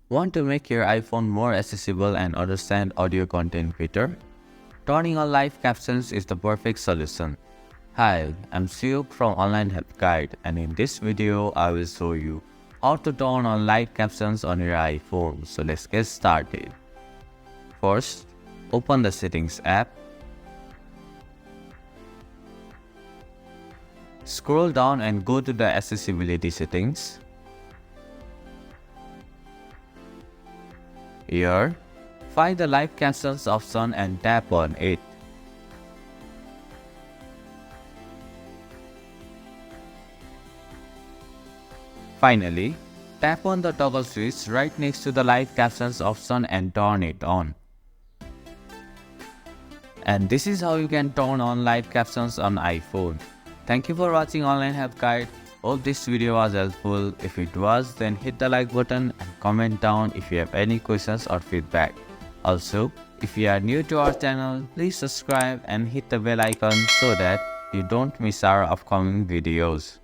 Want to make your iPhone more accessible and understand audio content better? Turning on live captions is the perfect solution. Hi, I'm Siuk from Online Help Guide, and in this video I will show you how to turn on live captions on your iPhone. So let's get started. First, open the Settings app. Scroll down and go to the Accessibility settings. Here, find the Live Captions option and tap on it. Finally, tap on the toggle switch right next to the Live Captions option and turn it on. And this is how you can turn on live captions on iPhone. Thank you for watching Online Help Guide. Hope this video was helpful. If it was, then hit the like button and comment down if you have any questions or feedback. Also, if you are new to our channel, please subscribe and hit the bell icon so that you don't miss our upcoming videos.